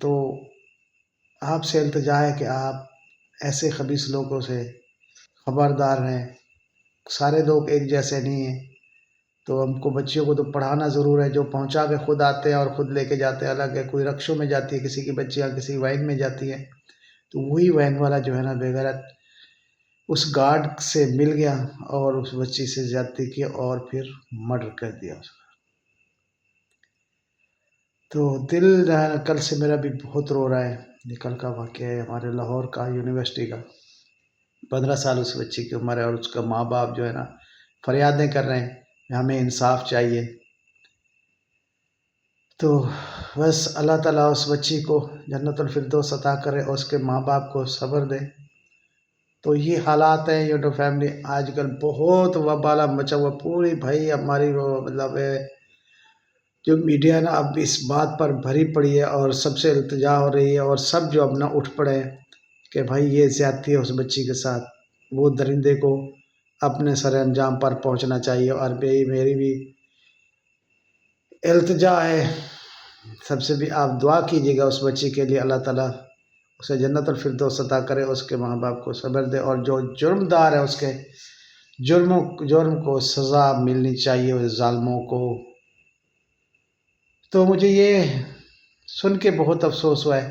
تو آپ سے التجا ہے کہ آپ ایسے خبیث لوگوں سے خبردار رہیں. سارے لوگ ایک جیسے نہیں ہیں. تو ہم کو بچیوں کو تو پڑھانا ضرور ہے. جو پہنچا کے خود آتے ہیں اور خود لے کے جاتے ہیں الگ ہے. کوئی رکشوں میں جاتی ہے کسی کی بچیاں، کسی وین میں جاتی ہیں، تو وہی وین والا جو ہے نا بے غیرت اس گارڈ سے مل گیا اور اس بچی سے زیادتی کی اور پھر مرڈر کر دیا اس کا. تو دل جو ہے نا کل سے میرا بھی بہت رو رہا ہے. یہ کل کا واقعہ ہے ہمارے لاہور کا، یونیورسٹی کا. 15 سال اس بچی کی عمر ہے اور اس کا ماں باپ جو ہے نا فریادیں کر رہے ہیں کہ ہمیں انصاف چاہیے. تو بس اللہ تعالیٰ اس بچی کو جنت الفردوس عطا کرے اور اس کے ماں باپ کو صبر دے. تو یہ حالات ہیں یوٹیوب فیملی. آج کل بہت وبالا مچا ہوا پوری بھائی ہماری وہ مطلب جو میڈیا نا اب اس بات پر بھری پڑی ہے اور سب سے التجا ہو رہی ہے اور سب جو اب نا اٹھ پڑے کہ بھائی یہ زیادتی ہے اس بچی کے ساتھ. وہ درندے کو اپنے سر انجام پر پہنچنا چاہیے. اور میری بھی التجا ہے سب سے بھی، آپ دعا کیجیے گا اس بچی کے لیے اللہ تعالیٰ اسے جنت الفردوس عطا کرے، اس کے ماں باپ کو صبر دے، اور جو جرم دار ہے اس کے جرم کو سزا ملنی چاہیے اس ظالموں کو. تو مجھے یہ سن کے بہت افسوس ہوا ہے،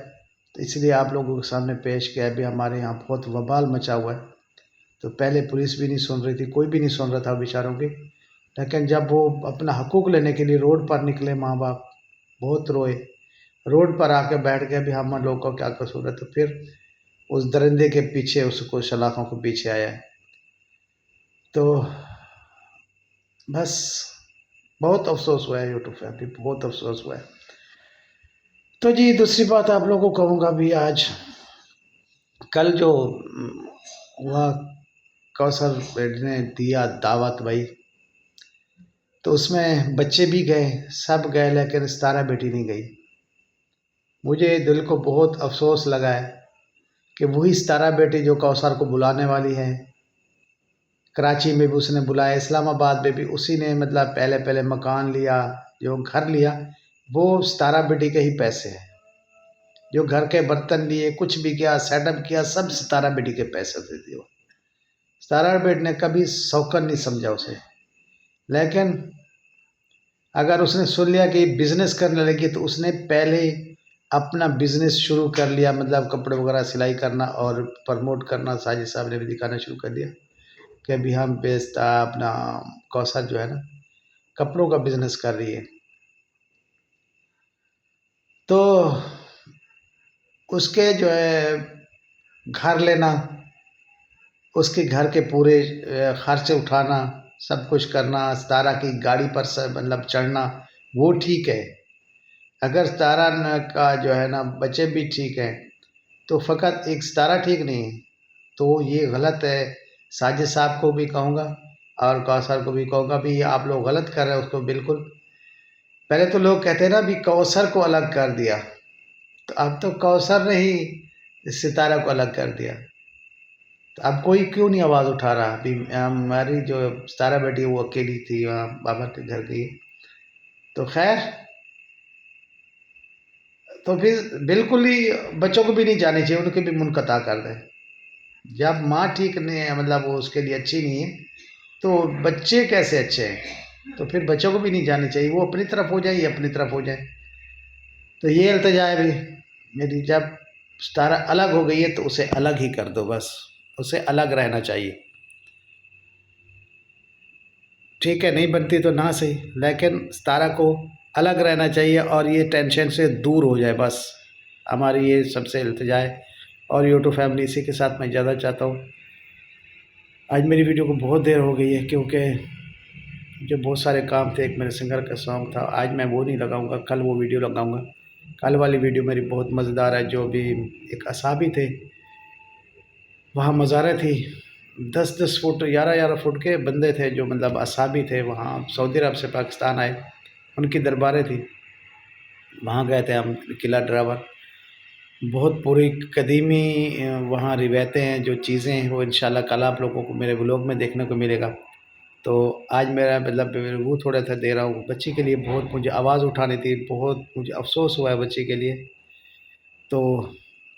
تو اس لیے آپ لوگوں کے سامنے پیش کیا. ابھی ہمارے یہاں بہت وبال مچا ہوا ہے. تو پہلے پولیس بھی نہیں سن رہی تھی، کوئی بھی نہیں سن رہا تھا بیچاروں کی. لیکن جب وہ اپنا حقوق لینے کے لیے روڈ پر نکلے ماں باپ بہت روئے. روڈ پر آ کے بیٹھ گئے بھی ہم لوگوں کا کیا قصور ہے. تو پھر اس درندے کے پیچھے اس کو سلاخوں کے پیچھے آیا ہے. تو بس بہت افسوس ہوا ہے یوٹیوب پہ، ابھی بہت افسوس ہوا ہے. تو جی دوسری بات آپ لوگوں کو کہوں گا بھی، آج کل جو ہوا کوثر نے دیا دعوت بھائی، تو اس میں بچے بھی گئے، سب گئے، لیکن ستارہ بیٹی نہیں گئی. مجھے دل کو بہت افسوس لگا ہے کہ وہی ستارہ بیٹی جو کوثر کو بلانے والی ہے، کراچی میں بھی اس نے بلایا، اسلام آباد میں بھی اسی نے مطلب پہلے مکان لیا، جو گھر لیا وہ ستارہ بیٹی کے ہی پیسے ہیں. جو گھر کے برتن لیے، کچھ بھی کیا، سیٹ اپ کیا، سب ستارہ بیٹی کے پیسے سے دیے. ستارہ بیٹی نے کبھی سوکن نہیں سمجھا اسے. لیکن اگر اس نے سن لیا کہ یہ بزنس کرنے لگی تو اس نے پہلے اپنا بزنس شروع کر لیا، مطلب کپڑے وغیرہ سلائی کرنا اور پرموٹ کرنا. ساجد صاحب نے بھی دکھانا شروع کر دیا کہ ابھی ہم بیچتا اپنا کوثر جو ہے نا کپڑوں کا بزنس کر رہی ہے. تو اس کے جو ہے گھر لینا، اس کے گھر کے پورے خرچے اٹھانا، سب کچھ کرنا، ستارہ کی گاڑی پر مطلب چڑھنا، وہ ٹھیک ہے. اگر ستارہ کا جو ہے نا بچے بھی ٹھیک ہیں تو فقط ایک ستارہ ٹھیک نہیں ہے. تو یہ غلط ہے. ساجد صاحب کو بھی کہوں گا اور کوثر کو بھی کہوں گا بھی آپ لوگ غلط کر رہے ہیں اس کو بالکل. پہلے تو لوگ کہتے ہیں نا بھی کوثر کو الگ کر دیا، تو اب تو کوثر نے ہی ستارہ کو الگ کر دیا. تو اب کوئی کیوں نہیں آواز اٹھا رہا؟ ابھی ہماری جو ستارہ بیٹی وہ اکیلی تھی وہاں بابا کے گھر گئی. تو خیر، تو پھر بالکل ہی بچوں کو بھی نہیں جانے چاہیے، ان کے بھی منقطع کر دیں. جب ماں ٹھیک نہیں ہے، مطلب وہ اس کے لیے اچھی نہیں ہے، تو بچے کیسے اچھے ہیں؟ تو پھر بچوں کو بھی نہیں جانے چاہیے، وہ اپنی طرف ہو جائے، یہ اپنی طرف ہو جائے. تو یہ التجا ہے بھی میری، جب ستارہ الگ ہو گئی ہے تو اسے الگ ہی کر دو، بس اسے الگ رہنا چاہیے. ٹھیک ہے، نہیں بنتی تو نہ صحیح، لیکن ستارہ کو الگ رہنا چاہیے اور یہ ٹینشن سے دور ہو جائے. بس ہماری یہ سب سے التجا ہے. اور یوٹیوب فیملی اسی کے ساتھ میں زیادہ چاہتا ہوں. آج میری ویڈیو کو بہت دیر ہو گئی ہے کیونکہ جو بہت سارے کام تھے. ایک میرے سنگر کا سانگ تھا، آج میں وہ نہیں لگاؤں گا، کل وہ ویڈیو لگاؤں گا. کل والی ویڈیو میری بہت مزیدار ہے. جو بھی ایک اصحابی تھے، وہاں مزاریں تھی، 10 فٹ 11 فٹ کے بندے تھے جو مطلب اصحابی تھے، وہاں سعودی عرب سے پاکستان آئے، ان کی درباریں تھی. وہاں گئے تھے ہم، قلعہ ڈراور. بہت پوری قدیمی وہاں روایتیں ہیں، جو چیزیں ہیں وہ انشاءاللہ کل آپ لوگوں کو میرے بلاگ میں دیکھنے کو ملے گا. تو آج میرا مطلب وہ تھوڑا سا دے رہا ہوں بچی کے لیے. بہت مجھے آواز اٹھانی تھی، بہت مجھے افسوس ہوا ہے بچی کے لیے. تو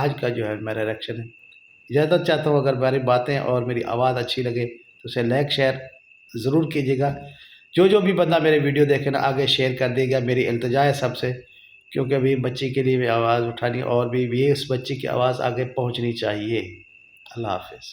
آج کا جو ہے میرا ریئیکشن ہے. اجازت چاہتا ہوں، اگر میری باتیں اور میری آواز اچھی لگے تو اسے لائک شیئر ضرور کیجیے گا. جو بھی بندہ میرے ویڈیو دیکھے نا آگے شیئر کر دے گا. میری التجا ہے سب سے، کیونکہ ابھی بچی کے لیے بھی آواز اٹھانی اور بھی اس بچی کی آواز آگے پہنچنی چاہیے. اللہ حافظ.